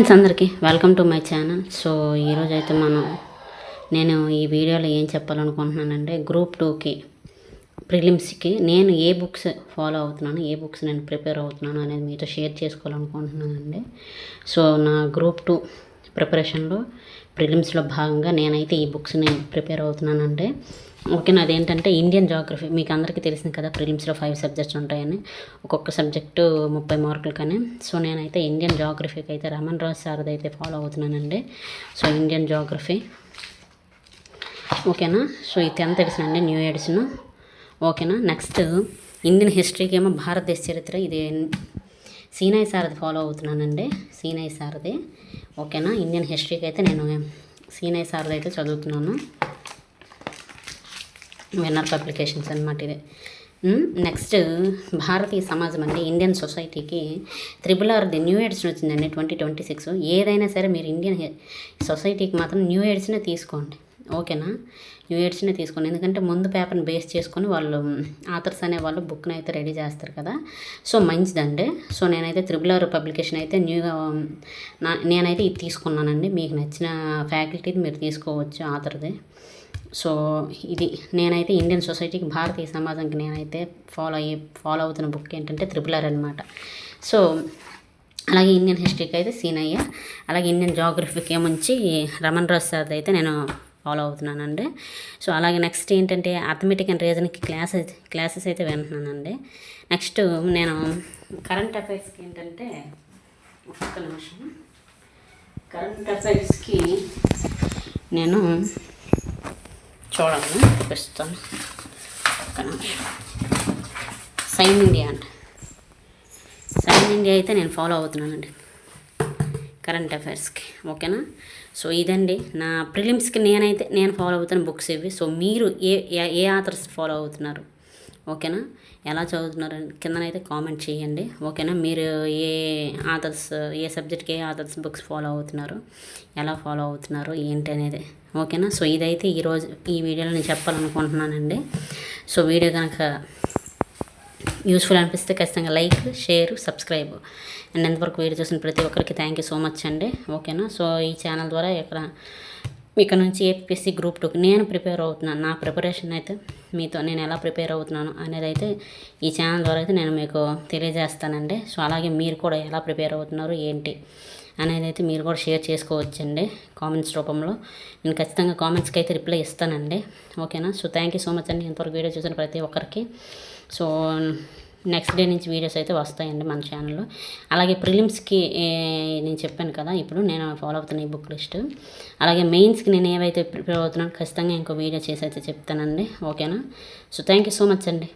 Friends అందరికీ welcome to my channel. So ఈరోజు అయితే నేను ఈ వీడియోలో ఏం చెప్పాలనుకుంటున్నానంటే గ్రూప్ 2కి ప్రిలిమ్స్కి నేను ఏ బుక్స్ ఫాలో అవుతున్నాను, ఏ బుక్స్ నేను ప్రిపేర్ అవుతున్నాను అనేది మీతో షేర్ చేసుకోవాలనుకుంటున్నానండి. సో నా గ్రూప్ 2 ప్రిపరేషన్లో ప్రిలిమ్స్లో భాగంగా నేనైతే ఈ బుక్స్ని ప్రిపేర్ అవుతున్నానంటే ఓకేనా. అదేంటంటే ఇండియన్ జాగ్రఫీ. మీకు అందరికీ తెలిసింది కదా, ప్రిలిమ్స్లో 5 సబ్జెక్ట్స్ ఉంటాయని, ఒక్కొక్క సబ్జెక్టు 30 మార్కులు కానీ. సో నేనైతే ఇండియన్ జాగ్రఫీకి అయితే రమణ్ రాజ్ సార్ది అయితే ఫాలో అవుతున్నానండి. సో ఇండియన్ జాగ్రఫీ ఓకేనా. సో ఈ 10th ఎడిషన్ అండి, న్యూ ఎడిషన్ ఓకేనా. నెక్స్ట్ ఇండియన్ హిస్టరీకి ఏమో భారతదేశ చరిత్ర, ఇది సీనై సార్ది ఫాలో అవుతున్నానండి, సీనై సార్ది ఓకేనా. ఇండియన్ హిస్టరీకి అయితే నేను సీనై సార్ది అయితే చదువుతున్నాను, విన్నర్ పబ్లికేషన్స్ అనమాట ఇది. నెక్స్ట్ భారతీయ సమాజం అండి, ఇండియన్ సొసైటీకి RRRది న్యూ ఎడిషన్ వచ్చిందండి 2026. ఏదైనా సరే మీరు ఇండియన్ సొసైటీకి మాత్రం న్యూ ఎడిషనే తీసుకోండి ఓకేనా. న్యూ ఎడిషనే తీసుకోండి, ఎందుకంటే ముందు పేపర్ని బేస్ చేసుకొని వాళ్ళు ఆథర్స్ అనే వాళ్ళు బుక్ని అయితే రెడీ చేస్తారు కదా. సో మంచిదండి. సో నేనైతే RRR పబ్లికేషన్ అయితే న్యూగా నేనైతే ఇది తీసుకున్నానండి. మీకు నచ్చిన ఫ్యాకల్టీది మీరు తీసుకోవచ్చు ఆథర్ది. సో ఇది నేనైతే ఇండియన్ సొసైటీకి, భారతీయ సమాజంకి నేనైతే ఫాలో అవుతున్న బుక్ ఏంటంటే RRR అనమాట. సో అలాగే ఇండియన్ హిస్టరీకి అయితే సీనయ్య, అలాగే ఇండియన్ జాగ్రఫీకి ఏమొచ్చి రమణ్ రాజ్ సార్ది అయితే నేను ఫాలో అవుతున్నానండి. సో అలాగే నెక్స్ట్ ఏంటంటే అథమెటిక్ అండ్ రీజనింగ్కి క్లాసెస్ అయితే వింటున్నానండి. నెక్స్ట్ నేను కరెంట్ అఫైర్స్కి ఏంటంటే ఒక్క నిమిషం, కరెంట్ అఫైర్స్కి నేను చూడండి చూపిస్తాను. సైన్ ఇండియా అండి, సైన్ ఇండియా అయితే నేను ఫాలో అవుతున్నానండి కరెంట్ అఫైర్స్కి ఓకేనా. సో ఇదండి నా ప్రిలిమ్స్కి నేను ఫాలో అవుతున్న బుక్స్ ఇవి. సో మీరు ఏ ఆథర్స్ ఫాలో అవుతున్నారు ఓకేనా, ఎలా చదువుతున్నారు కిందనైతే కామెంట్ చేయండి ఓకేనా. మీరు ఏ ఆథర్స్, ఏ సబ్జెక్ట్కి ఏ ఆథర్స్ బుక్స్ ఫాలో అవుతున్నారు, ఎలా ఫాలో అవుతున్నారు ఏంటి అనేది ఓకేనా. సో ఇదైతే ఈరోజు ఈ వీడియోలో నేను చెప్పాలనుకుంటున్నానండి. సో వీడియో కనుక యూస్ఫుల్ అనిపిస్తే ఖచ్చితంగా లైక్, షేర్, సబ్స్క్రైబ్ అండ్ ఎంతవరకు వీడియో చూసిన ప్రతి ఒక్కరికి థ్యాంక్ యూ సో మచ్ అండి ఓకేనా. సో ఈ ఛానల్ ద్వారా ఇక్కడ నుంచి ఏపీఎస్సీ గ్రూప్ 2కి నేను ప్రిపేర్ అవుతున్నాను. నా ప్రిపరేషన్ అయితే మీతో నేను ఎలా ప్రిపేర్ అవుతున్నాను అనేది అయితే ఈ ఛానల్ ద్వారా అయితే నేను మీకు తెలియజేస్తానండి. సో అలాగే మీరు కూడా ఎలా ప్రిపేర్ అవుతున్నారు ఏంటి అనేది అయితే మీరు కూడా షేర్ చేసుకోవచ్చండి కామెంట్స్ రూపంలో. నేను ఖచ్చితంగా కామెంట్స్కి అయితే రిప్లై ఇస్తానండి ఓకేనా. So thank you so much అండి ఇంతవరకు వీడియో చూసిన ప్రతి ఒక్కరికి. సో నెక్స్ట్ డే నుంచి వీడియోస్ అయితే వస్తాయండి మన ఛానల్లో. అలాగే ప్రిలిమ్స్కి నేను చెప్పాను కదా, ఇప్పుడు నేను ఫాలో అవుతున్న ఈ బుక్ లిస్ట్. అలాగే మెయిన్స్కి నేను ఏవైతే ప్రిపేర్ అవుతున్నానో ఖచ్చితంగా ఇంకో వీడియో చేసి అయితే చెప్తానండి ఓకేనా. So thank you so much అండి.